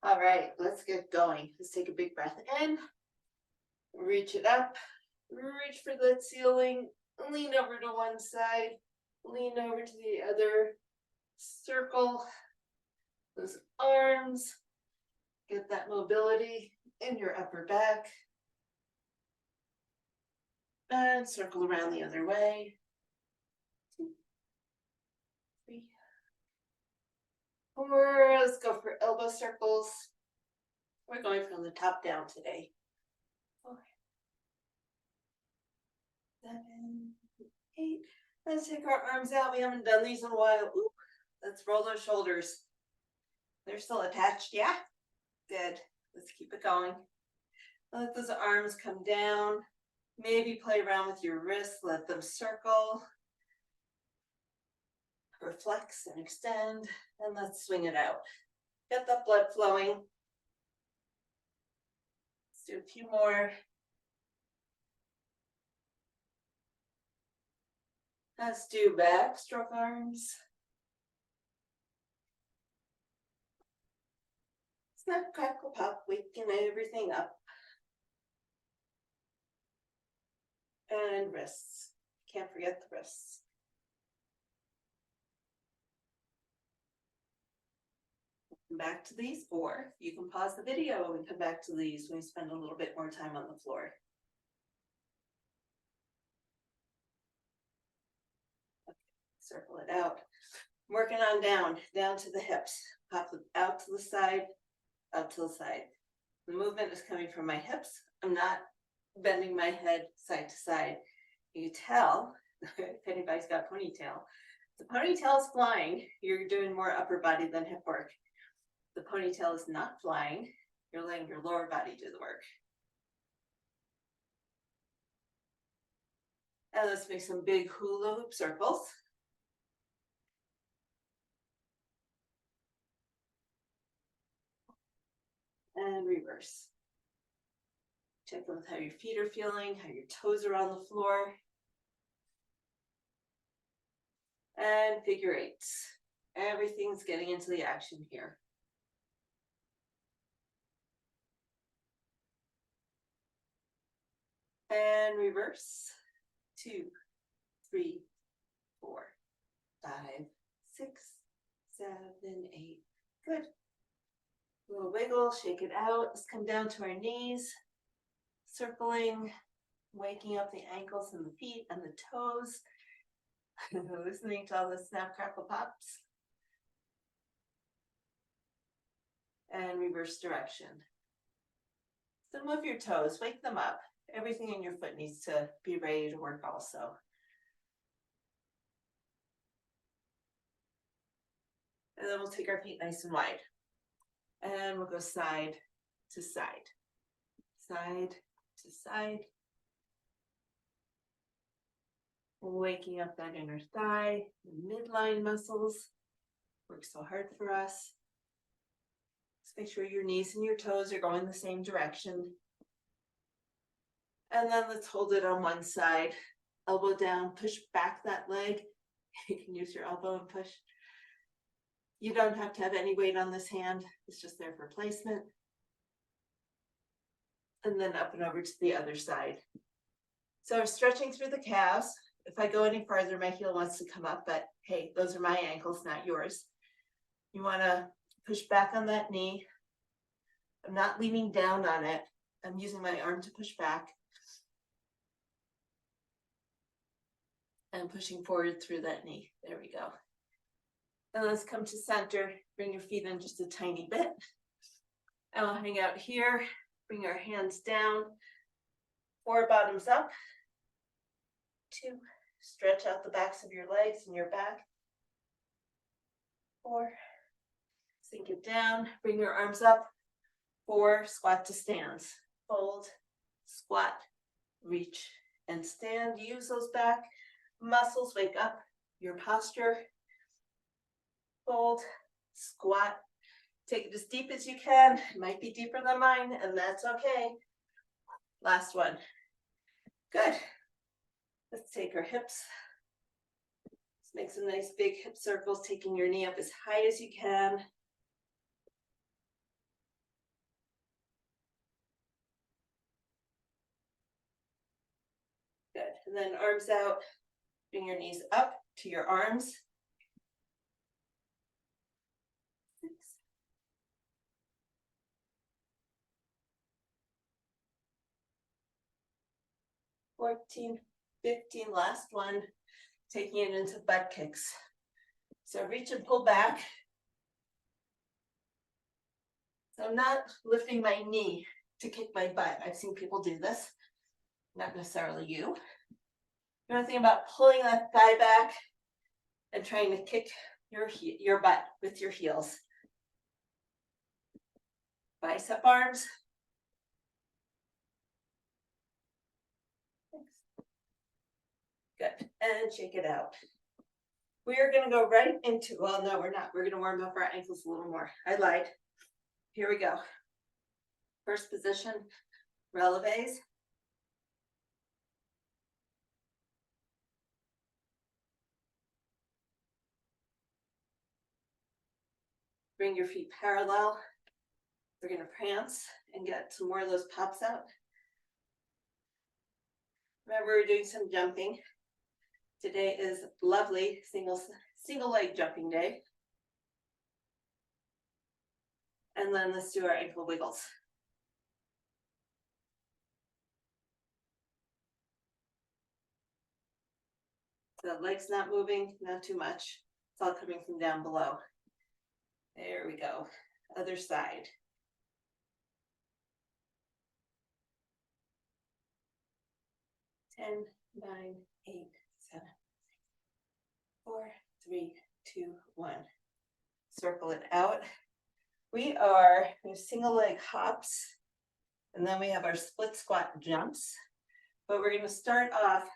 All right, let's get going. Let's take a big breath in, reach it up, reach for the ceiling, lean over to one side, lean over to the other, circle those arms, get that mobility in your upper back, and circle around the other way. 2, 3, 4. Let's go for elbow circles. We're going from the top down today. 4, 7, 8. Let's take our arms out. We haven't done these in a while. Ooh, let's roll those shoulders. They're still attached, yeah? Good. Let's keep it going. Let those arms come down. Maybe play around with your wrists. Let them circle. Reflex and extend. And let's swing it out. Get that blood flowing. Let's do a few more. Let's do backstroke arms. Snap, crackle, pop, waking everything up. And wrists. Can't forget the wrists. Come back to these, or you can pause the video and come back to these when we spend a little bit more time on the floor. Okay. Circle it out. Working on down to the hips. Pop them out to the side, out to the side. The movement is coming from my hips. I'm not bending my head side to side. You can tell if anybody's got a ponytail. The ponytail is flying. You're doing more upper body than hip work. The ponytail is not flying. You're letting your lower body do the work. And let's make some big hula hoop circles. And reverse. Check in with how your feet are feeling, how your toes are on the floor. And figure eights. Everything's getting into the action here. And reverse. 2, 3, 4, 5, 6, 7, 8. Good. A little wiggle, shake it out. Let's come down to our knees. Circling, waking up the ankles and the feet and the toes. Listening to all the snap, crackle, pops. And reverse direction. So move your toes, wake them up. Everything in your foot needs to be ready to work also. And then we'll take our feet nice and wide. And we'll go side to side. Side to side. Waking up that inner thigh, the midline muscles. Work so hard for us. Just make sure your knees and your toes are going the same direction. And then let's hold it on one side. Elbow down, push back that leg. You can use your elbow and push. You don't have to have any weight on this hand. It's just there for placement. And then up and over to the other side. So stretching through the calves. If I go any farther, my heel wants to come up, but hey, those are my ankles, not yours. You want to push back on that knee. I'm not leaning down on it. I'm using my arm to push back. And pushing forward through that knee. There we go. And let's come to center. Bring your feet in just a tiny bit. And we'll hang out here. Bring our hands down. 4 bottoms up. 2. Stretch out the backs of your legs and your back. 4. Sink it down. Bring your arms up. 4. Squat to stands. Fold, squat, reach, and stand. Use those back muscles. Wake up your posture. Fold, squat. Take it as deep as you can. It might be deeper than mine, and that's okay. Last one. Good. Let's take our hips. Let's make some nice big hip circles, taking your knee up as high as you can. And then arms out, bring your knees up to your arms. 6, 14, 15, last one, taking it into butt kicks. So reach and pull back. So I'm not lifting my knee to kick my butt. I've seen people do this, not necessarily you. You want to think about pulling that thigh back and trying to kick your butt with your heels. Bicep arms. Good, and shake it out. We are gonna go right into, well, no, we're not. We're gonna warm up our ankles a little more. I lied. Here we go. First position, releves. Bring your feet parallel. We're gonna prance and get some more of those pops out. Remember, we're doing some jumping. Today is lovely single leg jumping day. And then let's do our ankle wiggles. The legs not moving, not too much. It's all coming from down below. There we go. Other side. 10, 9, 8, 7, 4, 3, 2, 1. Circle it out. We have single leg hops, and then we have our split squat jumps. But we're going to start off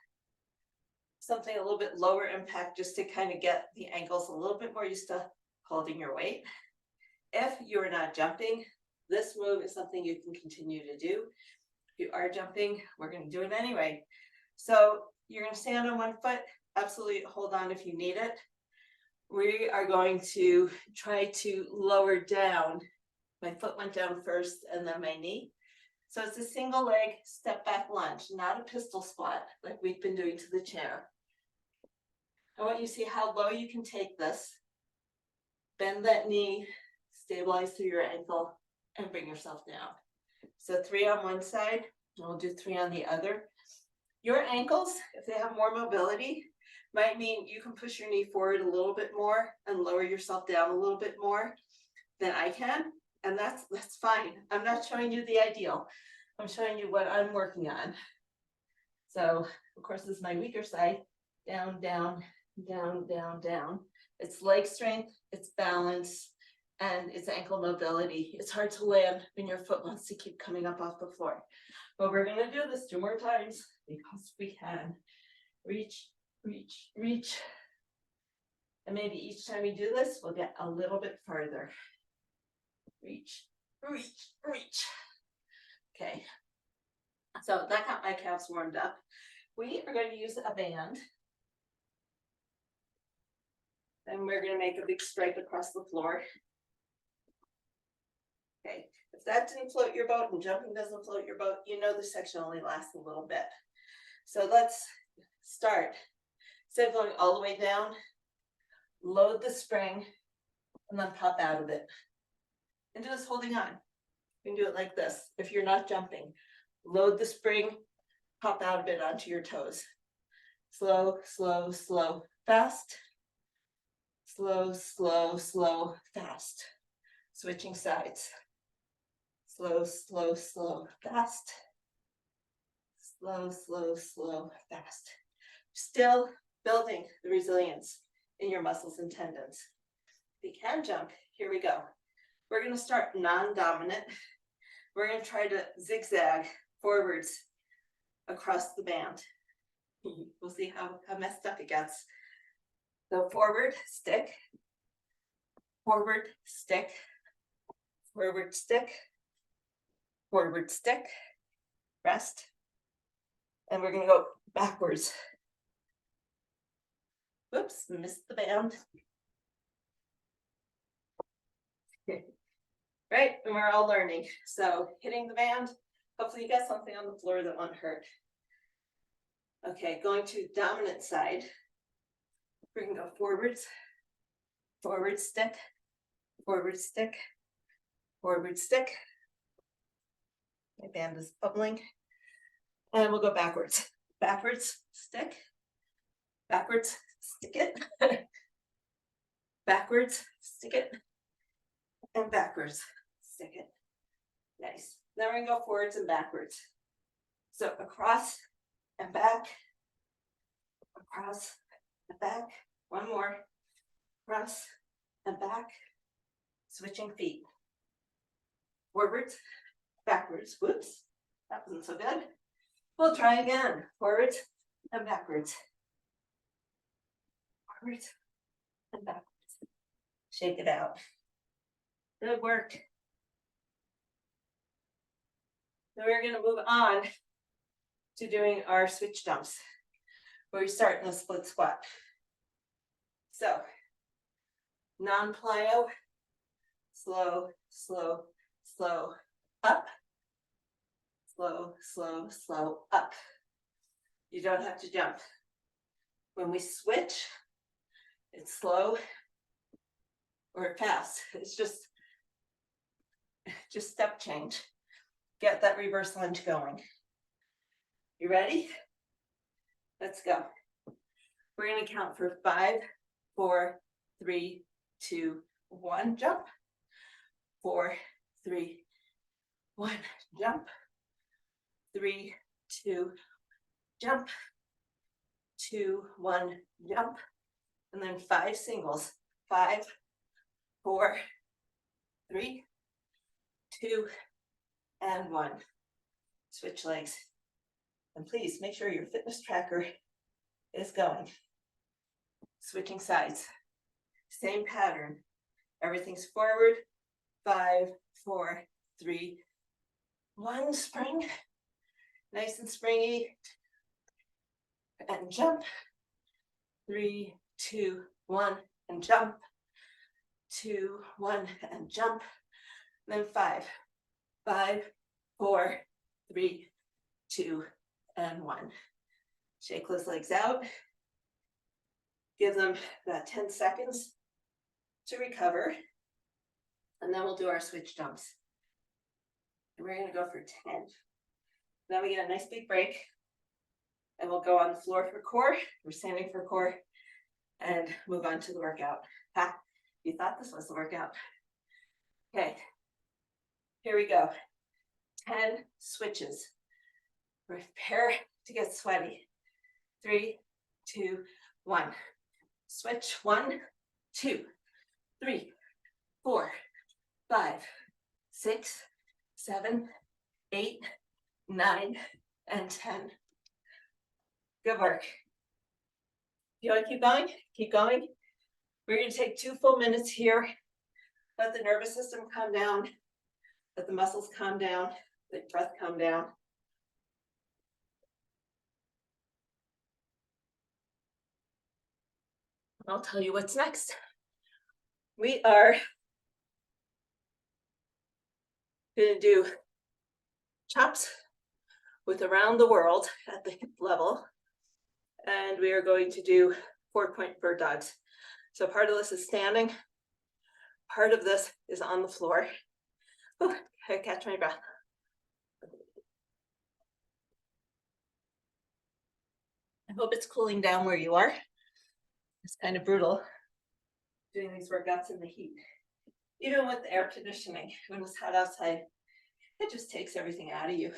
something a little bit lower impact, just to kind of get the ankles a little bit more used to holding your weight. If you're not jumping, this move is something you can continue to do. If you are jumping, we're going to do it anyway. So you're going to stand on one foot, absolutely hold on if you need it. We are going to try to lower down. My foot went down first and then my knee. So it's a single leg step back lunge, not a pistol squat like we've been doing to the chair. I want you to see how low you can take this. Bend that knee, stabilize through your ankle, and bring yourself down. So 3 on one side, and we'll do 3 on the other. Your ankles, if they have more mobility, might mean you can push your knee forward a little bit more and lower yourself down a little bit more than I can. And that's fine. I'm not showing you the ideal. I'm showing you what I'm working on. So of course, this is my weaker side. Down, down, down, down, down. It's leg strength, it's balance, and it's ankle mobility. It's hard to land when your foot wants to keep coming up off the floor. But we're gonna do this 2 more times because we can. Reach, reach, reach. And maybe each time we do this, we'll get a little bit further. Reach, reach, reach. Okay. So that got my calves warmed up. We are going to use a band. And we're going to make a big stripe across the floor. Okay. If that didn't float your boat and jumping doesn't float your boat, you know this section only lasts a little bit. So let's start. Instead of going all the way down, load the spring and then pop out of it. And do this holding on. You can do it like this. If you're not jumping, load the spring, pop out of it onto your toes. Slow, slow, slow, fast. Slow, slow, slow, fast. Switching sides. Slow, slow, slow, fast. Slow, slow, slow, fast. Still building the resilience in your muscles and tendons. If you can jump, here we go. We're going to start non-dominant. We're going to try to zigzag forwards across the band. We'll see how messed up it gets. So forward, stick, forward, stick, forward, stick, forward, stick, rest. And we're going to go backwards. Whoops, missed the band. Right, and we're all learning. So hitting the band, hopefully you got something on the floor that won't hurt. Okay, going to dominant side. We're gonna go forwards, forward stick, forward stick, forward stick. My band is bubbling. And we'll go backwards. Backwards, stick. Backwards, stick it. Backwards, stick it. And backwards, stick it. Nice. Then we're gonna go forwards and backwards. So across and back, across and back. One more. Across and back. Switching feet. Forwards, backwards. Whoops, that wasn't so good. We'll try again. Forwards and backwards. Forwards and backwards. Shake it out. Good work. Then we're going to move on to doing our switch jumps, where we start in a split squat. So, non-plyo, slow, slow, slow, up. Slow, slow, slow, up. You don't have to jump. When we switch, it's slow or fast. It's just step change. Get that reverse lunge going. You ready? Let's go. We're going to count for 5, 4, 3, 2, 1, jump. 4, 3, 1, jump. 3, 2, jump. 2, 1, jump. And then 5 singles. 5, 4, 3, 2, and 1. Switch legs. And please make sure your fitness tracker is going. Switching sides. Same pattern. Everything's forward. 5, 4, 3, 1. Spring. Nice and springy. And jump. 3, 2, 1, and jump. 2, 1, and jump. Then 5, 5, 4, 3, 2, and 1. Shake those legs out. Give them about 10 seconds to recover. And then we'll do our switch jumps. And we're going to go for 10. Then we get a nice big break. And we'll go on the floor for core. We're standing for core. And move on to the workout. Ha! You thought this was the workout. Okay. Here we go. 10 switches. Prepare to get sweaty. 3, 2, 1. Switch. 1, 2, 3, 4, 5, 6, 7, 8, 9, and 10. Good work. You want to keep going? Keep going. We're going to take 2 full minutes here. Let the nervous system calm down. Let the muscles calm down. Let breath calm down. I'll tell you what's next. We are going to do chops with around the world at the hip level. And we are going to do 4-point bird dogs. So part of this is standing. Part of this is on the floor. Ooh, I catch my breath. I hope it's cooling down where you are. It's kind of brutal doing these workouts in the heat. Even with the air conditioning, when it's hot outside, it just takes everything out of you. I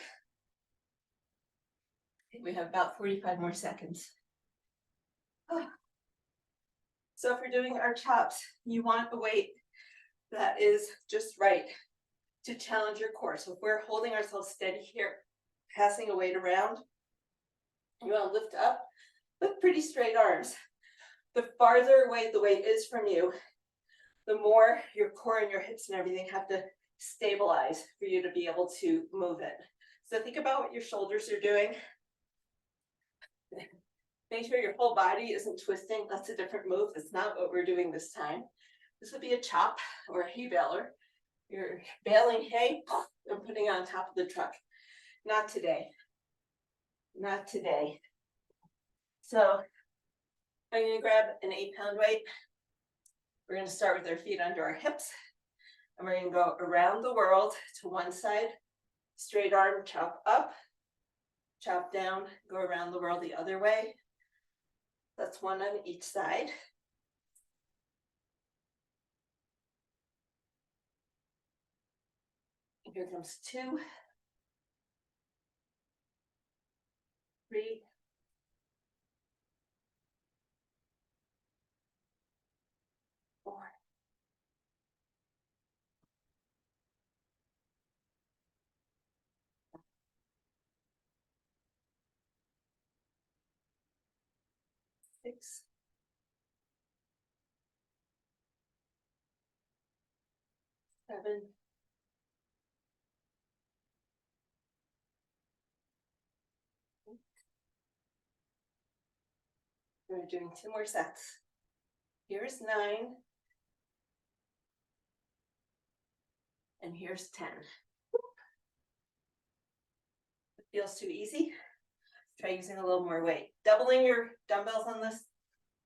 think we have about 45 more seconds. Oh. So if we're doing our chops, you want a weight that is just right to challenge your core. So if we're holding ourselves steady here, passing a weight around, you want to lift up with pretty straight arms. The farther away the weight is from you, the more your core and your hips and everything have to stabilize for you to be able to move it. So think about what your shoulders are doing. Make sure your whole body isn't twisting. That's a different move. That's not what we're doing this time. This would be a chop or a hay baler. You're baling hay and putting it on top of the truck. Not today. Not today. So I'm gonna grab an 8-pound weight. We're gonna start with our feet under our hips. And we're gonna go around the world to one side, straight arm, chop up, chop down, go around the world the other way. That's one on each side. Here comes 2, 3, 4, 6, 7, 8. We're doing 2 more sets. Here's 9. And here's 10. It feels too easy. Try using a little more weight. Doubling your dumbbells on this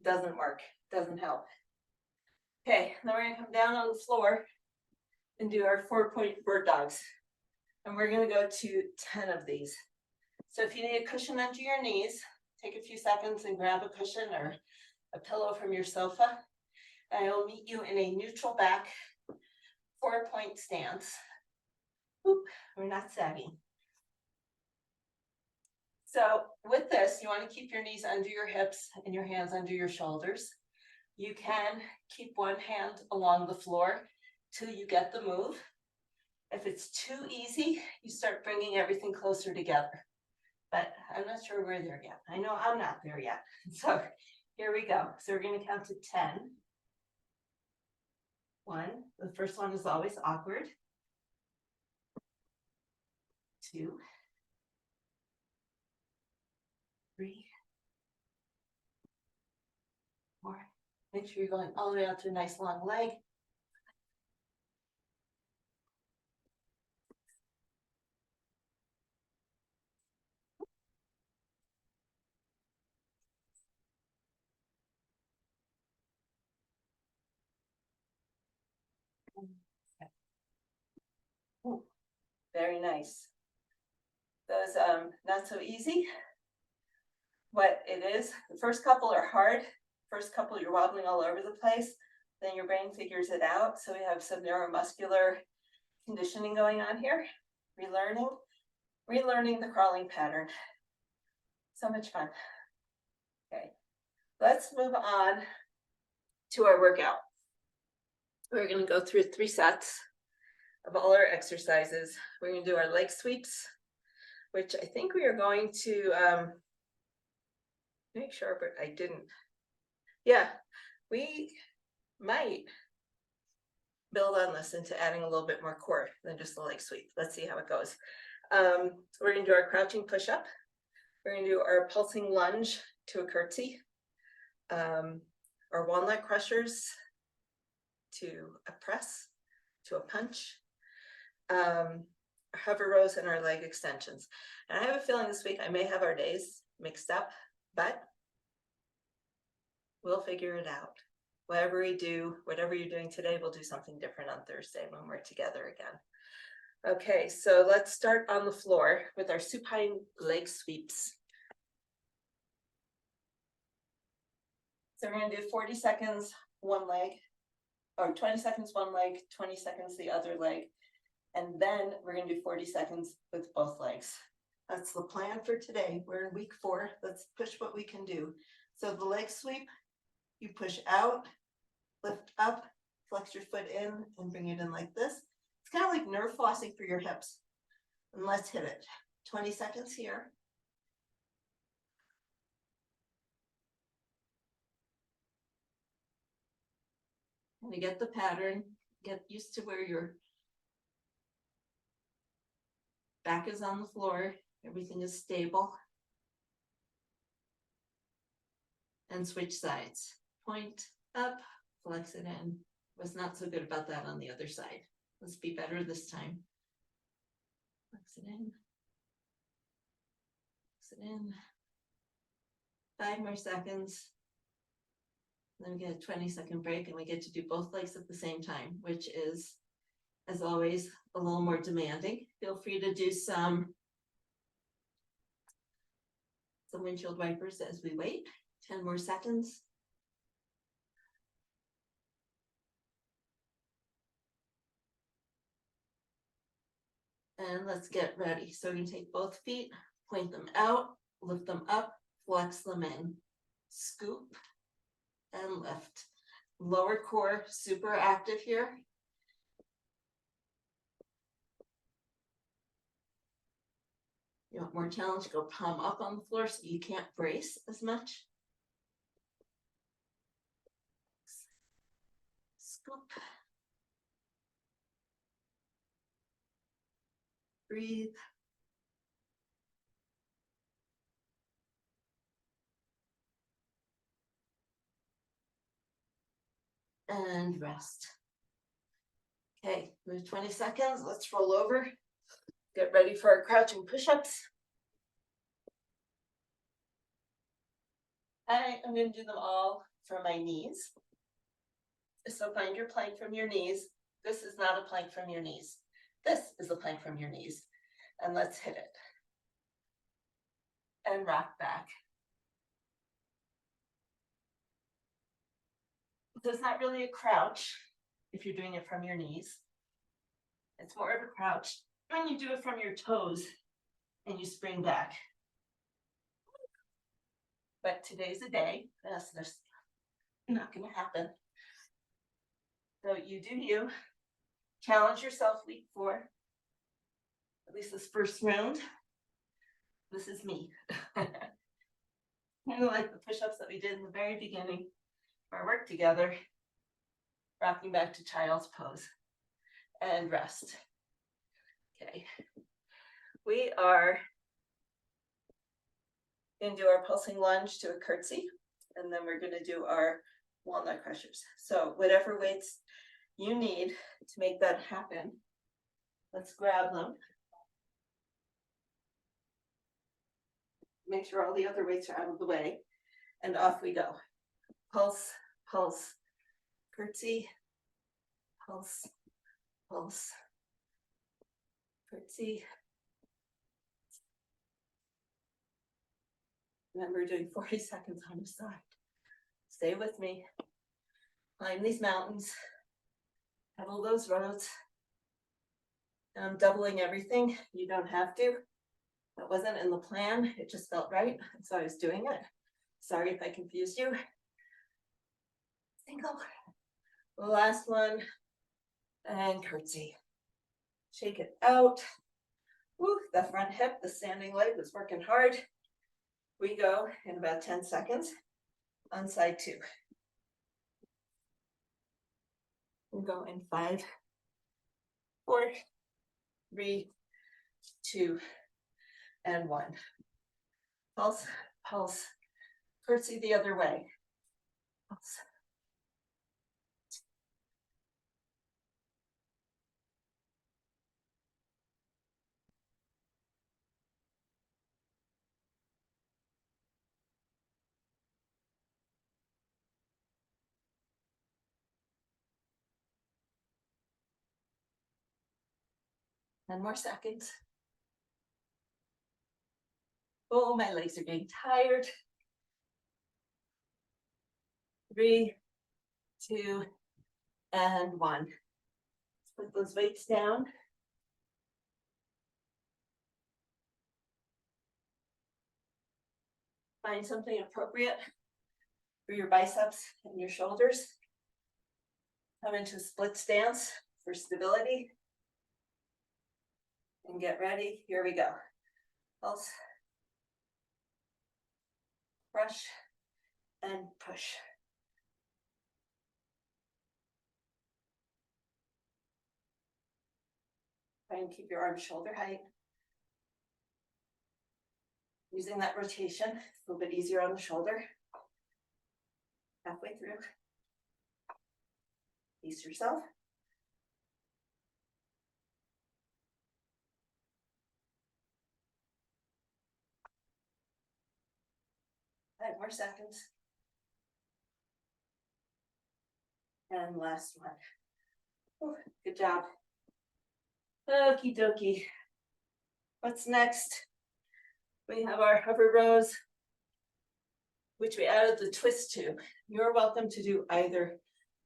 doesn't work, doesn't help. Okay, then we're gonna come down on the floor and do our 4-point bird dogs. And we're gonna go to 10 of these. So if you need a cushion under your knees, take a few seconds and grab a cushion or a pillow from your sofa. And I will meet you in a neutral back 4-point stance. Oop, we're not sagging. So with this, you want to keep your knees under your hips and your hands under your shoulders. You can keep one hand along the floor till you get the move. If it's too easy, you start bringing everything closer together. But I'm not sure we're there yet. I know I'm not there yet. So here we go. So we're going to count to 10. 1, the first one is always awkward. 2, 3, 4. Make sure you're going all the way out to a nice long leg. 5. Ooh, very nice. Those not so easy. What it is, the first couple are hard. First couple you're wobbling all over the place. Then your brain figures it out. So we have some neuromuscular conditioning going on here. Relearning the crawling pattern. So much fun. Okay, let's move on to our workout. We're going to go through 3 sets of all our exercises. We're going to do our leg sweeps, which I think we are going to make sure, but I didn't. Yeah, we might build on this into adding a little bit more core than just the leg sweep. Let's see how it goes. We're going to do our crouching push-up. We're going to do our pulsing lunge to a curtsy, our walnut crushers to a press, to a punch, our hover rows, and our leg extensions. And I have a feeling this week I may have our days mixed up, but we'll figure it out. Whatever we do, whatever you're doing today, we'll do something different on Thursday when we're together again. Okay, so let's start on the floor with our supine leg sweeps. So we're going to do 40 seconds one leg, or 20 seconds one leg, 20 seconds the other leg, and then we're going to do 40 seconds with both legs. That's the plan for today. We're in week 4. Let's push what we can do. So the leg sweep, you push out, lift up, flex your foot in, and bring it in like this. It's kind of like nerve flossing for your hips. And let's hit it. 20 seconds here. And you get the pattern, get used to where your back is on the floor, everything is stable. And switch sides. Point up, flex it in. Was not so good about that on the other side. Let's be better this time. Flex it in. Flex it in. 5 more seconds. Then we get a 20-second break and we get to do both legs at the same time, which is, as always, a little more demanding. Feel free to do some windshield wipers as we wait. 10 more seconds. And let's get ready. So we can take both feet, point them out, lift them up, flex them in, scoop and lift. Lower core super active here. You want more challenge, go palm up on the floor so you can't brace as much. Scoop. Breathe. And rest. Okay, move 20 seconds. Let's roll over. Get ready for our crouching push-ups. I'm going to do them all from my knees. So find your plank from your knees. This is not a plank from your knees. This is a plank from your knees. And let's hit it. And rock back. So it's not really a crouch if you're doing it from your knees. It's more of a crouch when you do it from your toes and you spring back. But today's a day. That's not going to happen. So you do you. Challenge yourself week 4. At least this first round. This is me. Kind of like the push-ups that we did in the very beginning of our work together. Rocking back to child's pose. And rest. Okay. We are going to do our pulsing lunge to a curtsy. And then we're going to do our walnut crushers. So whatever weights you need to make that happen, let's grab them. Make sure all the other weights are out of the way. And off we go. Pulse, pulse, curtsy, pulse, pulse, curtsy. Remember doing 40 seconds on the side. Stay with me. Climb these mountains. Pedal those roads. And I'm doubling everything. You don't have to. That wasn't in the plan. It just felt right. And so I was doing it. Sorry if I confused you. Single. The last one. And curtsy. Shake it out. Woo, the front hip, the standing leg was working hard. We go in about 10 seconds on side 2. We'll go in 5, 4, 3, 2, and 1. Pulse, pulse, curtsy the other way. Pulse. Ten more seconds. Oh, my legs are getting tired. 3, 2, and 1. Let's put those weights down. Find something appropriate for your biceps and your shoulders. Come into a split stance for stability. And get ready. Here we go. Pulse. Brush and push. Try and keep your arms shoulder height. Using that rotation, it's a little bit easier on the shoulder. Halfway through. Pace yourself. 5 more seconds. And last one. Whew, good job. Okie dokie. What's next? We have our hover rows, which we added the twist to. You're welcome to do either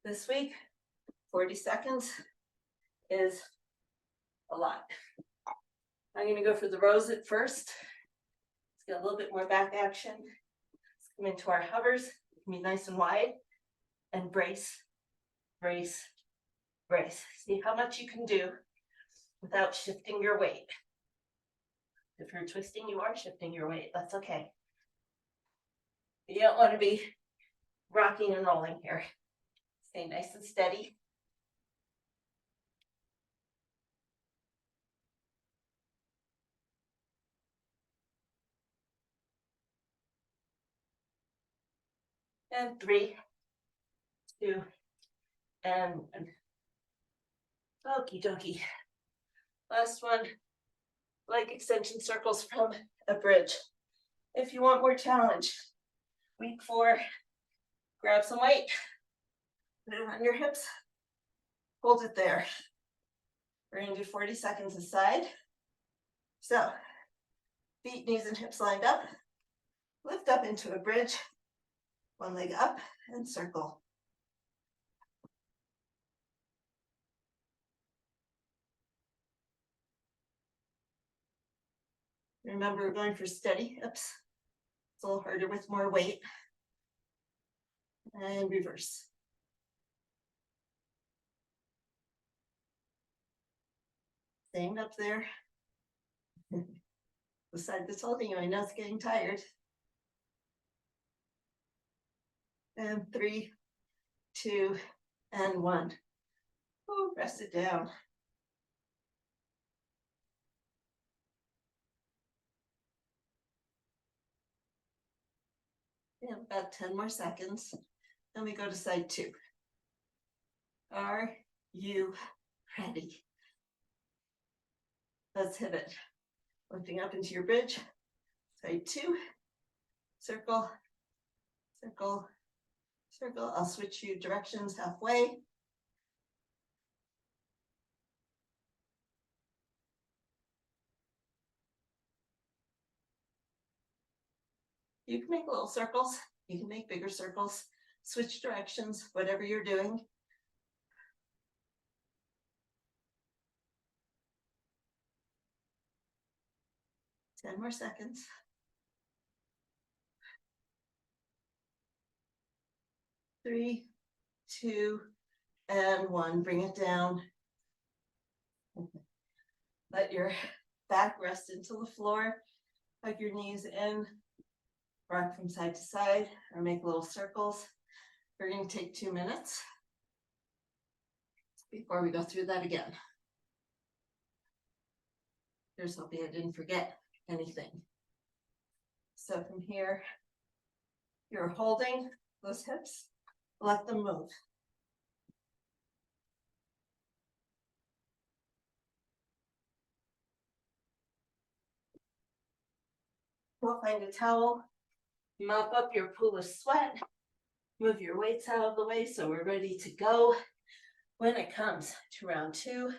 this week. 40 seconds is a lot. I'm going to go for the rows at first. Let's get a little bit more back action. Let's come into our hovers. Be nice and wide and brace, brace, brace. See how much you can do without shifting your weight. If you're twisting, you are shifting your weight. That's okay. You don't want to be rocking and rolling here. Stay nice and steady. And 3, 2, and 1. Okie dokie. Last one, leg extension circles from a bridge. If you want more challenge, week 4, grab some weight, put it on your hips, hold it there. We're gonna do 40 seconds aside. So, feet, knees, and hips lined up, lift up into a bridge, one leg up and circle. Remember, we're going for steady hips. It's a little harder with more weight. And reverse. Staying up there. The side that's holding you, I know it's getting tired. And 3, 2, and 1. Oh, rest it down. Yeah, about 10 more seconds. Then we go to side 2. Are you ready? Let's hit it. Lifting up into your bridge. Side 2. Circle, circle, circle. I'll switch you directions halfway. You can make little circles. You can make bigger circles. Switch directions, whatever you're doing. Ten more seconds. 3, 2, and 1. Bring it down. Let your back rest into the floor. Hug your knees in. Rock from side to side or make little circles. We're going to take 2 minutes before we go through that again. Here's hoping I didn't forget anything. So from here, you're holding those hips, let them move. Go find a towel, mop up your pool of sweat, move your weights out of the way so we're ready to go. When it comes to round 2,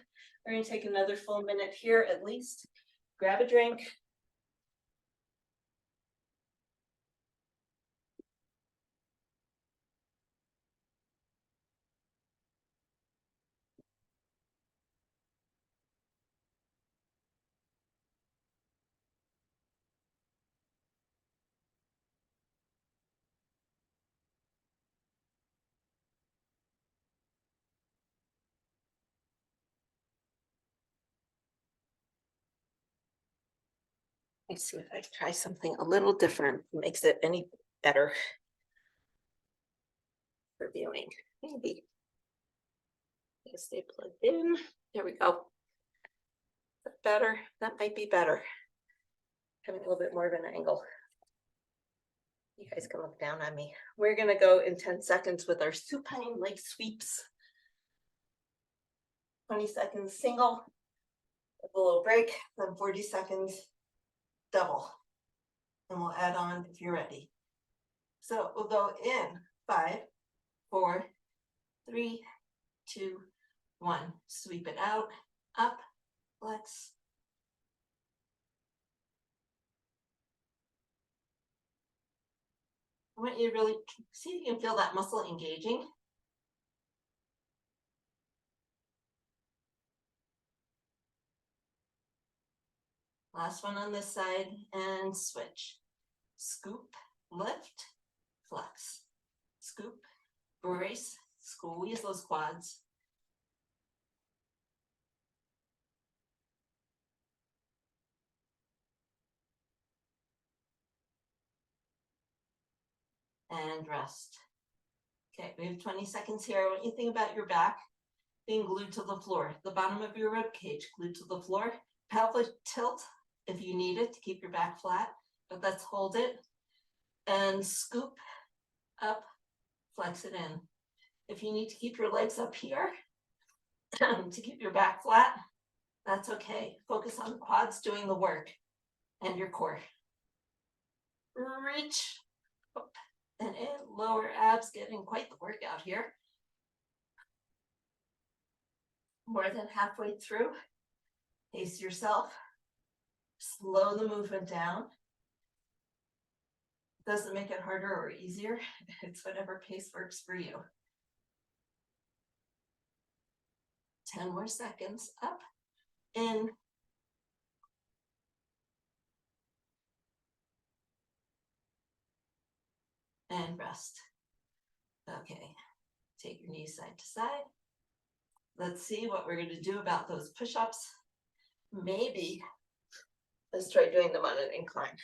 we're going to take another full minute here at least. Grab a drink. Let's see if I try something a little different, makes it any better for viewing. Maybe. Stay plugged in. There we go. Is that better? That might be better. Having a little bit more of an angle. You guys can look down on me. We're gonna go in 10 seconds with our supine leg sweeps. 20 seconds single, with a little break, then 40 seconds double. And we'll add on if you're ready. So we'll go in 5, 4, 3, 2, 1. Sweep it out, up, flex. I want you to really see if you can feel that muscle engaging. Last one on this side and switch. Scoop, lift, flex. Scoop, brace, squeeze those quads. And rest. Okay, we have 20 seconds here. I want you to think about your back being glued to the floor, the bottom of your rib cage glued to the floor. Pelvic tilt if you need it to keep your back flat, but let's hold it and scoop up, flex it in. If you need to keep your legs up here to keep your back flat, that's okay. Focus on the quads doing the work and your core. Reach up and in, lower abs getting quite the workout here. More than halfway through, pace yourself, slow the movement down. Doesn't make it harder or easier, it's whatever pace works for you. 10 more seconds, up, in, and rest. Okay, take your knees side to side. Let's see what we're going to do about those push-ups. Maybe let's try doing them on an incline.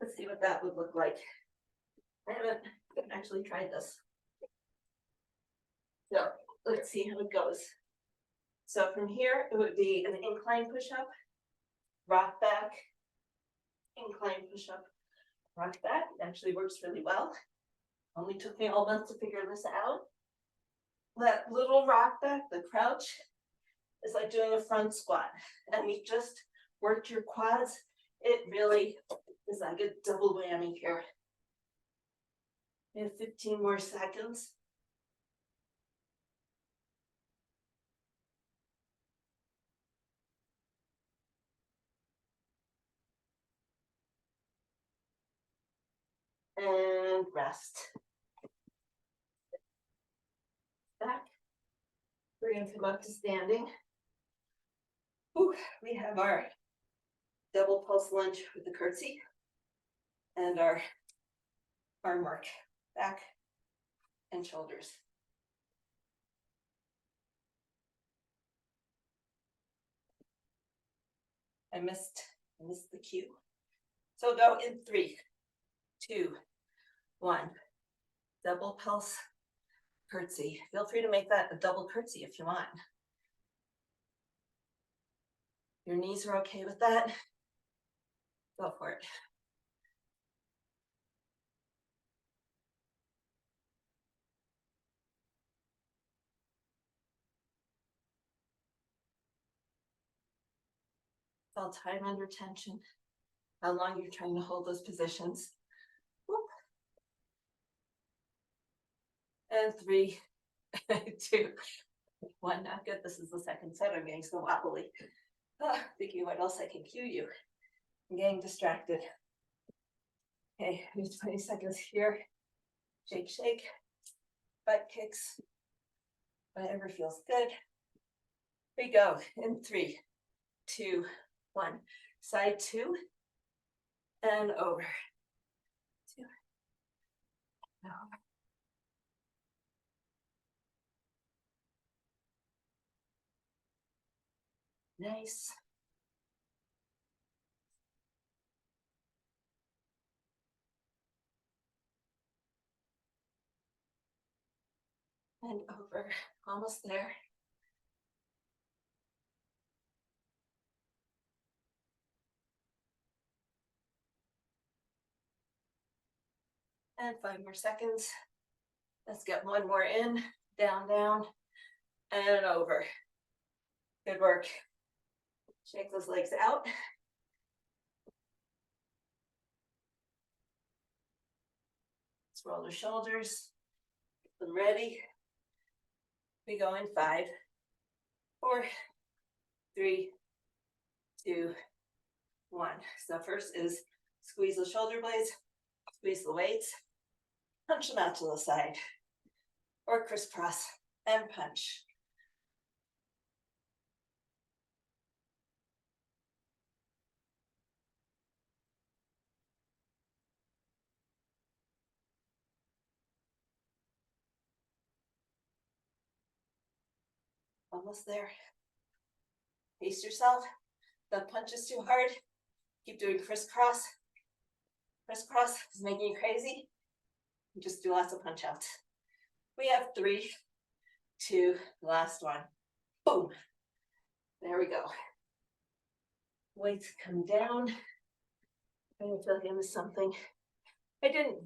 Let's see what that would look like. I haven't actually tried this. So let's see how it goes. So from here, it would be an incline push-up, rock back, incline push-up, rock back. It actually works really well. Only took me all month to figure this out. That little rock back, the crouch, is like doing a front squat. And we just worked your quads. It really is like a double whammy here. We have 15 more seconds. And rest. Back. We're going to come up to standing. Ooh, we have our double pulse lunge with the curtsy and our arm work, back and shoulders. I missed the cue. So go in 3, 2, 1. Double pulse curtsy. Feel free to make that a double curtsy if you want. Your knees are okay with that? Go for it. Feel time under tension. How long you're trying to hold those positions. Whoop. And 3, 2, 1. Not good. This is the second set. I'm getting so wobbly. Thinking what else I can cue you. I'm getting distracted. Okay, we have 20 seconds here. Shake, shake. Butt kicks. Whatever feels good. Here we go. In 3, 2, 1. Side 2. And over. 2. And over. Nice. And over. Almost there. And 5 more seconds. Let's get one more in. Down, down. And over. Good work. Shake those legs out. roll the shoulders, get them ready. We go in 5, 4, 3, 2, 1. So first is squeeze the shoulder blades, squeeze the weights, punch them out to the side, or crisscross and punch. Almost there. Pace yourself. That punch is too hard. Keep doing crisscross. Crisscross is making you crazy. Just do lots of punch outs. We have 3, 2, last one. Boom. There we go. Weights come down. I feel like I missed something. I didn't.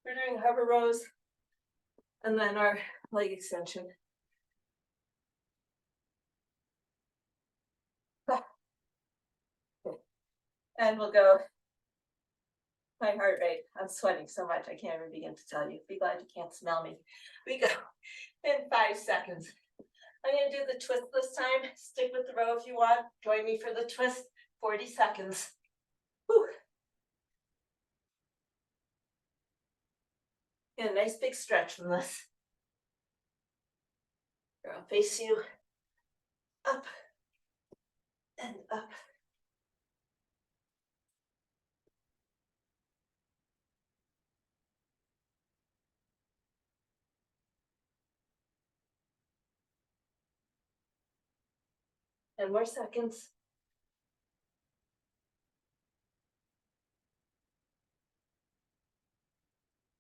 We're doing hover rows and then our leg extension. And we'll go. My heart rate, I'm sweating so much, I can't even begin to tell you. Be glad you can't smell me. We go in 5 seconds. I'm gonna do the twist this time. Stick with the row if you want. Join me for the twist, 40 seconds. Whew. Get a nice big stretch from this. Here, I'll face you up and up. And more seconds.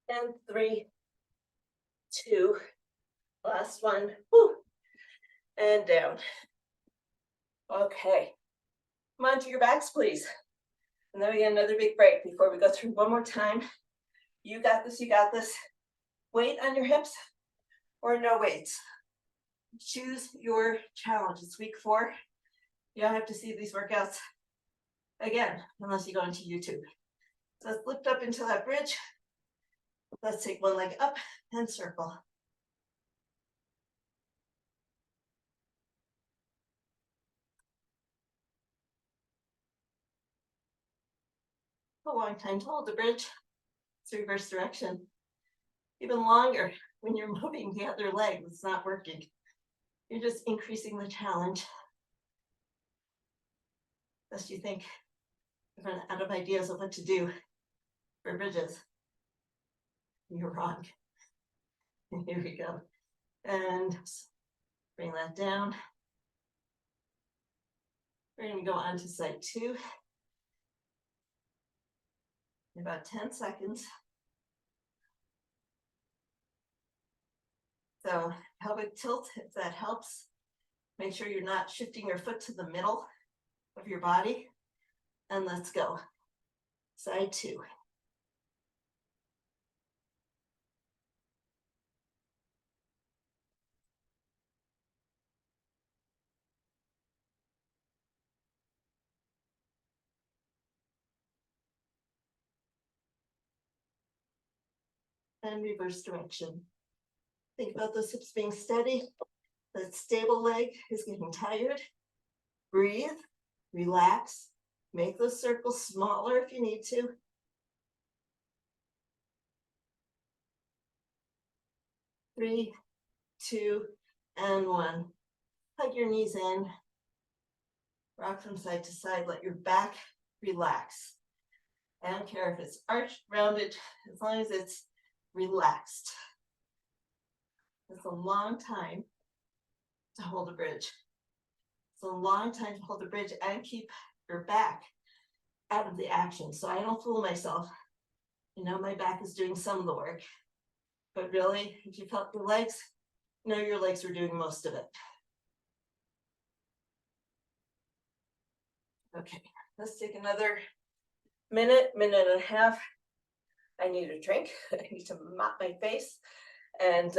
And 3, 2, last one. Whew. And down. Okay. Come on to your backs, please. And then we get another big break before we go through one more time. You got this, you got this. Weight on your hips or no weights. Choose your challenge. It's week 4. You don't have to see these workouts again, unless you go into YouTube. So let's lift up into that bridge. Let's take one leg up and circle. A long time to hold the bridge. It's reverse direction. Even longer when you're moving the other leg. It's not working. You're just increasing the challenge. Lest you think you're running out of ideas of what to do for bridges. You're wrong. Here we go. And bring that down. We're going to go on to side 2. In about 10 seconds. So pelvic tilt, if that helps. Make sure you're not shifting your foot to the middle of your body. And let's go. Side 2. And reverse direction. Think about those hips being steady. That stable leg is getting tired. Breathe, relax, make those circles smaller if you need to. Three, 2, and 1. Hug your knees in. Rock from side to side. Let your back relax. I don't care if it's arched, rounded, as long as it's relaxed. It's a long time to hold a bridge. It's a long time to hold the bridge and keep your back out of the action. So I don't fool myself. You know, my back is doing some of the work. But really, if you felt your legs, you know your legs were doing most of it. Okay, let's take another minute, minute and a half. I need a drink. I need to mop my face. And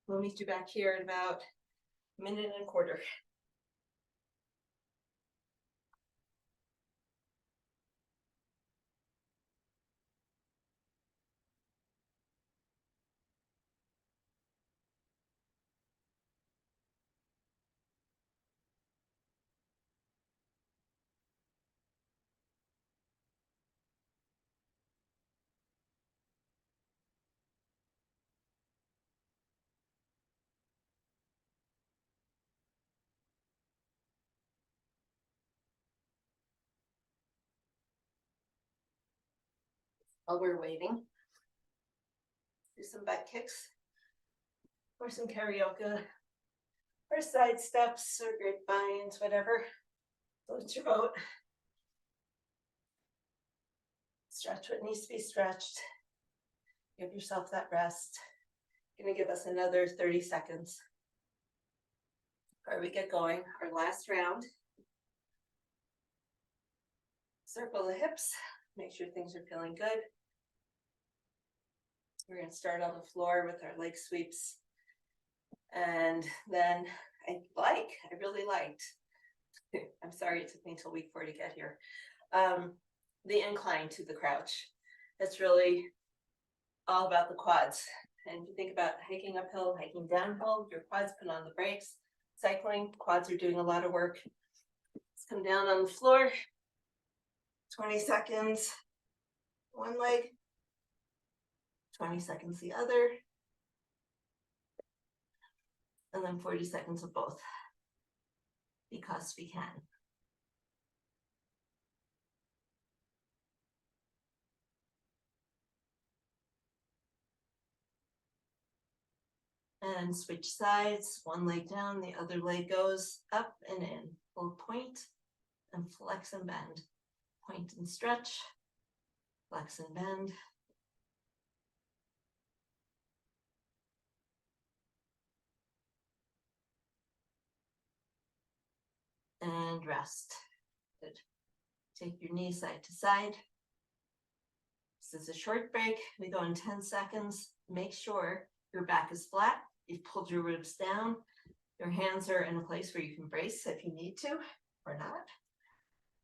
we'll meet you back here in about a minute and a quarter. while we're waiting. Do some butt kicks or some karaoke or side steps or grapevines, whatever floats your boat. Stretch what needs to be stretched. Give yourself that rest. Gonna give us another 30 seconds before we get going. Our last round. Circle the hips, make sure things are feeling good. We're gonna start on the floor with our leg sweeps. And then I really liked, I'm sorry it took me until week 4 to get here, the incline to the crouch. It's really all about the quads. And if you think about hiking uphill, hiking downhill, your quads put on the brakes. Cycling, quads are doing a lot of work. Let's come down on the floor. 20 seconds, one leg, 20 seconds the other, and then 40 seconds of both, because we can. And switch sides, one leg down, the other leg goes up and in. We'll point and flex and bend. Point and stretch, flex and bend. And rest. Good. Take your knee side to side. This is a short break. We go in 10 seconds. Make sure your back is flat. You've pulled your ribs down. Your hands are in a place where you can brace if you need to or not.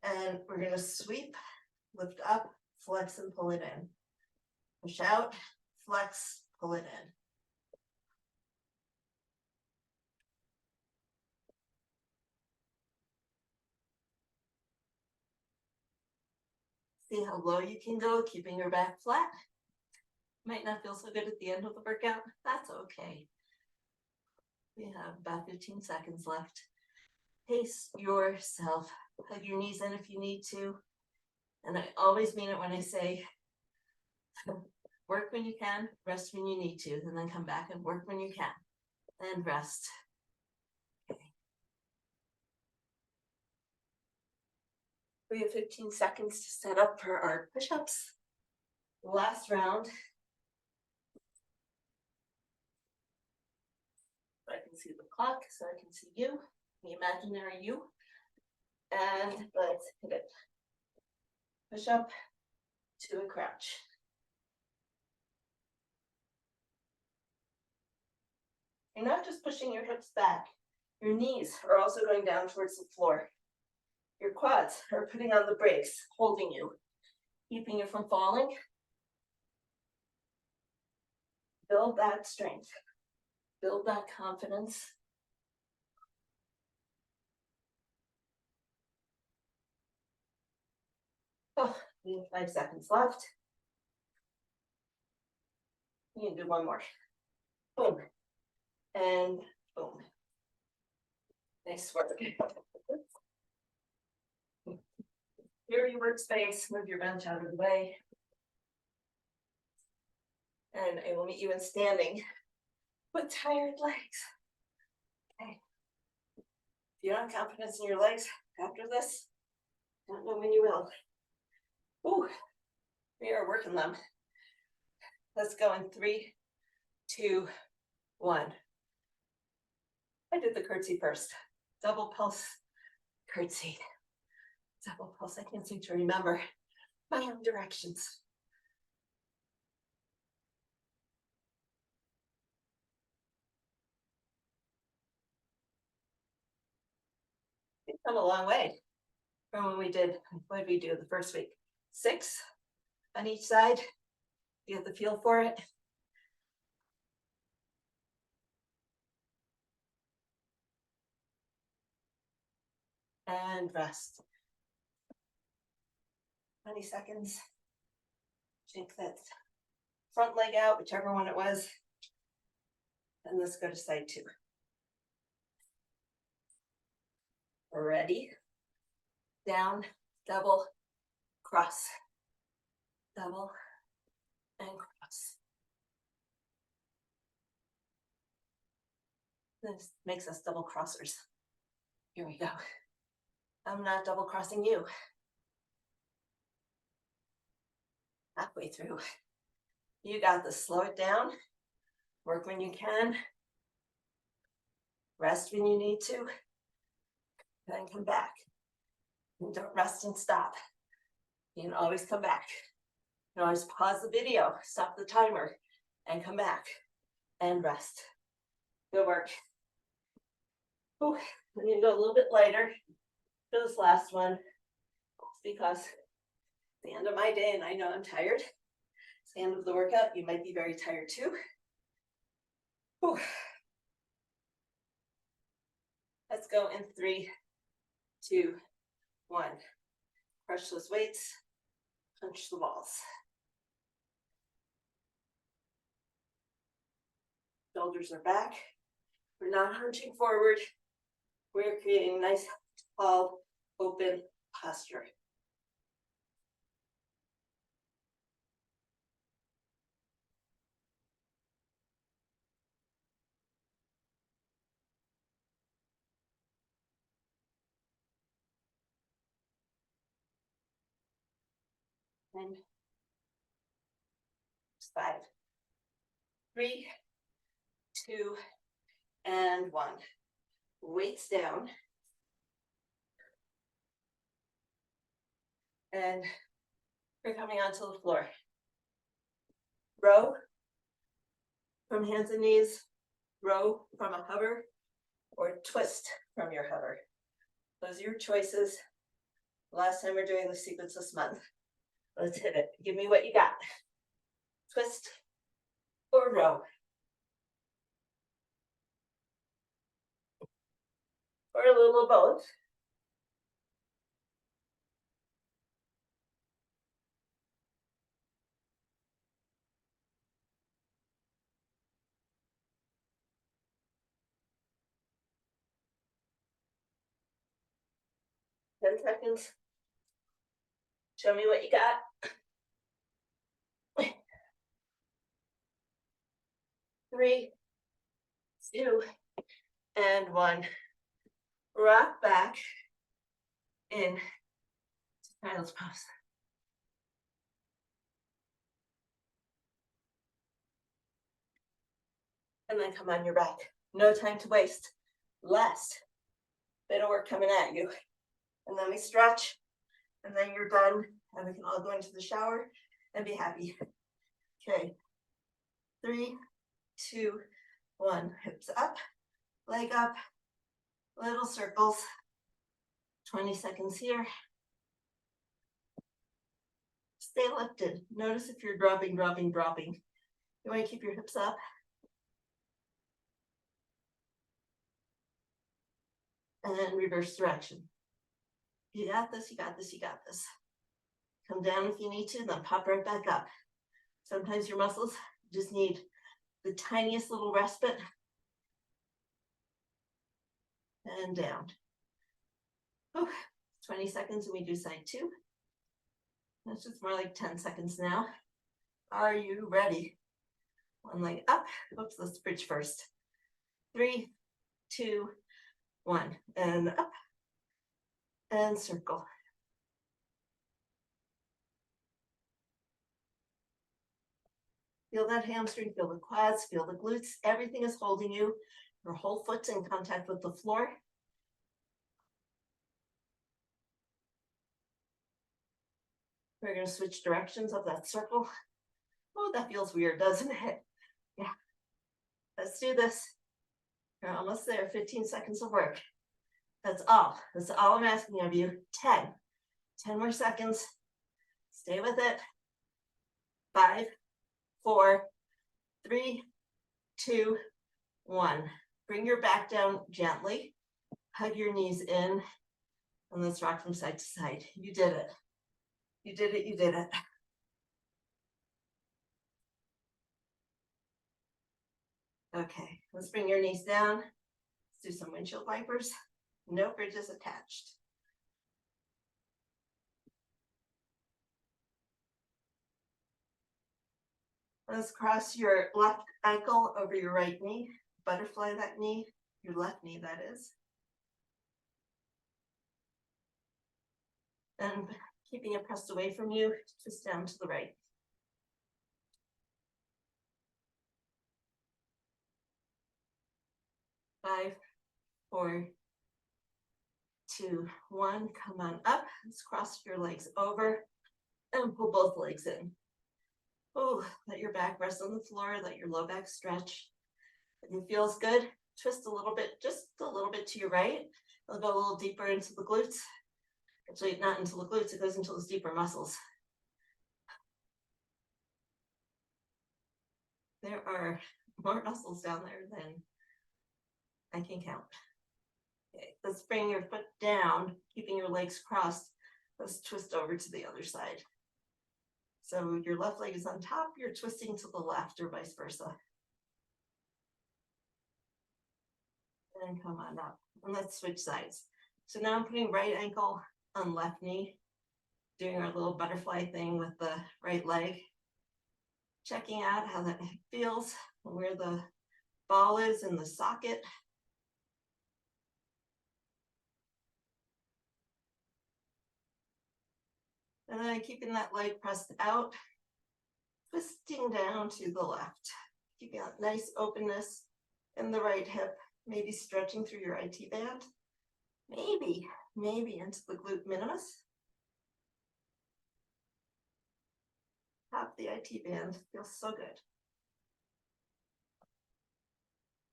And we're going to sweep, lift up, flex and pull it in. Push out, flex, pull it in. See how low you can go, keeping your back flat. Might not feel so good at the end of the workout. That's okay. We have about 15 seconds left. Pace yourself. Hug your knees in if you need to. And I always mean it when I say, work when you can, rest when you need to, and then come back and work when you can, and rest. Okay. We have 15 seconds to set up for our push-ups. Last round. So I can see the clock, so I can see you, the imaginary you. And let's hit it. Push up to a crouch. You're not just pushing your hips back, your knees are also going down towards the floor. Your quads are putting on the brakes, holding you, keeping you from falling. Build that strength, build that confidence. Oh, we have 5 seconds left. You can do one more. Boom. And boom. Nice work. Clear your workspace, move your bench out of the way. And I will meet you in standing with tired legs. Okay. If you don't have confidence in your legs after this, don't know when you will. Ooh, we are working them. Let's go in 3, 2, 1. I did the curtsy first. Double pulse curtsy. Double pulse. I can't seem to remember my own directions. We've come a long way from when we did, what did we do the first week? 6 on each side. You have the feel for it. And rest. 20 seconds. Shake that front leg out, whichever one it was. And let's go to side 2. Ready? Down, double, cross, double, and cross. This makes us double crossers. Here we go. I'm not double crossing you. Halfway through. You got this. Slow it down. Work when you can. Rest when you need to. Then come back. And don't rest and stop. You can always come back. You can always pause the video, stop the timer, and come back and rest. Good work. Ooh, I'm gonna go a little bit lighter for this last one. It's because it's the end of my day and I know I'm tired. It's the end of the workout. You might be very tired too. Ooh. Let's go in 3, 2, 1. Crush those weights, punch the walls. Shoulders are back. We're not hunching forward. We're creating nice, tall, open posture. And 5, 3, 2, and 1. Weights down. And we're coming onto the floor. Row from hands and knees, row from a hover, or twist from your hover. Those are your choices. Last time we're doing the sequence this month. Let's hit it. Give me what you got. Twist or row. Or a little of both. Ten seconds. Show me what you got. 3, 2, and 1. Rock back in child's pose. And then come on your back. No time to waste. Last bit of work coming at you. And then we stretch, and then you're done, and we can all go into the shower and be happy. Okay. 3, 2, 1. Hips up, leg up, little circles. 20 seconds here. Stay lifted. Notice if you're dropping. You want to keep your hips up. And then reverse direction. You got this, you got this, you got this. Come down if you need to, then pop right back up. Sometimes your muscles just need the tiniest little respite. And down. Whew. 20 seconds and we do side 2. That's just more like 10 seconds now. Are you ready? One leg up. Oops, let's bridge first. 3, 2, 1. And up. And circle. Feel that hamstring, feel the quads, feel the glutes. Everything is holding you. Your whole foot's in contact with the floor. We're going to switch directions of that circle. Oh, that feels weird, doesn't it? Yeah. Let's do this. You're almost there. 15 seconds of work. That's all. That's all I'm asking of you. 10. 10 more seconds. Stay with it. 5, 4, 3, 2, 1. Bring your back down gently. Hug your knees in. And let's rock from side to side. You did it. You did it. You did it. Okay, let's bring your knees down. Let's do some windshield wipers. No bridges attached. Let's cross your left ankle over your right knee, butterfly that knee, your left knee that is. And keeping it pressed away from you, twist down to the right. 5, 4, 2, 1, come on up. Let's cross your legs over and pull both legs in. Oh, let your back rest on the floor, let your low back stretch. If it feels good, twist a little bit, just a little bit to your right. It'll go a little deeper into the glutes. Actually, not into the glutes, it goes into those deeper muscles. There are more muscles down there than I can count. Okay, let's bring your foot down, keeping your legs crossed. Let's twist over to the other side. So your left leg is on top, you're twisting to the left or vice versa. And come on up. And let's switch sides. So now I'm putting right ankle on left knee, doing our little butterfly thing with the right leg. Checking out how that feels, where the ball is in the socket. And then keeping that leg pressed out, twisting down to the left. Keeping that nice openness in the right hip, maybe stretching through your IT band. Maybe into the glute minimus. Tap the IT band, feels so good.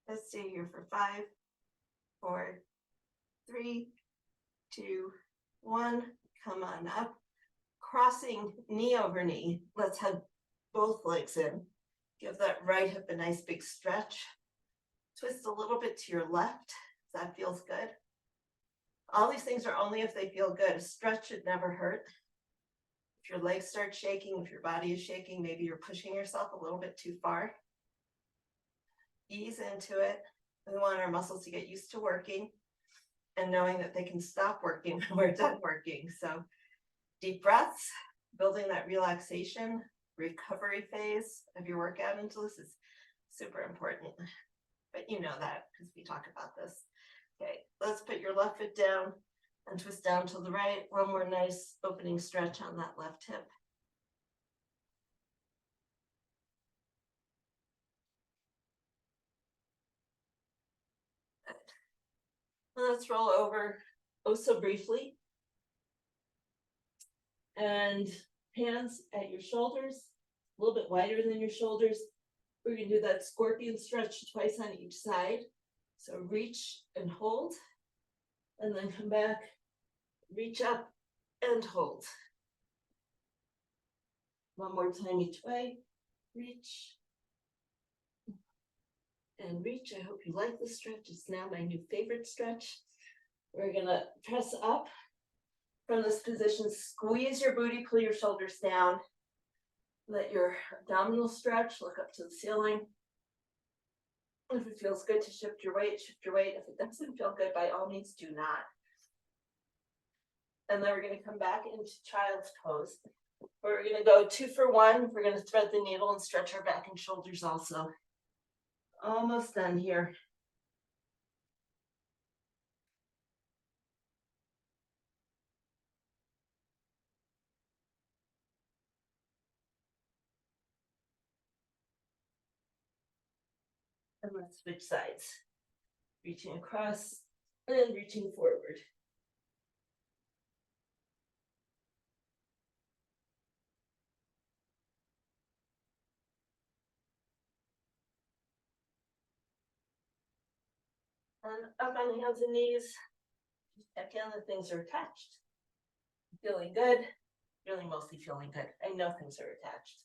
Let's stay here for 5, 4, 3, 2, 1. Come on up. Crossing knee over knee. Let's have both legs in. Give that right hip a nice big stretch. Twist a little bit to your left. That feels good. All these things are only if they feel good. A stretch should never hurt. If your legs start shaking, if your body is shaking, maybe you're pushing yourself a little bit too far. Ease into it. We want our muscles to get used to working and knowing that they can stop working when we're done working. So deep breaths, building that relaxation, recovery phase of your workout until this is super important. But you know that because we talk about this. Okay, let's put your left foot down and twist down to the right. One more nice opening stretch on that left hip. Let's roll over oh so briefly. And hands at your shoulders, a little bit wider than your shoulders. We're going to do that scorpion stretch twice on each side. So reach and hold, and then come back, reach up and hold. One more time each way, reach and reach. I hope you like this stretch. It's now my new favorite stretch. We're gonna press up from this position, squeeze your booty, pull your shoulders down. Let your abdominal stretch, look up to the ceiling. If it feels good to shift your weight, shift your weight. If it doesn't feel good, by all means, do not. And then we're going to come back into child's pose. We're going to go 2 for 1. We're going to thread the needle and stretch our back and shoulders also. Almost done here. And let's switch sides. Reaching across and reaching forward. And up on the hands and knees. Just check in that things are attached. Feeling good. Really mostly feeling good. I know things are attached.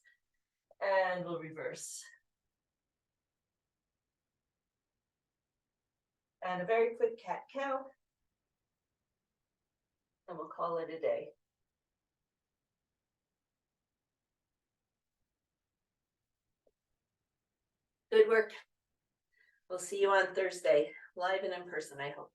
And we'll reverse. And a very quick cat-cow. And we'll call it a day. Good work. We'll see you on Thursday, live and in person, I hope.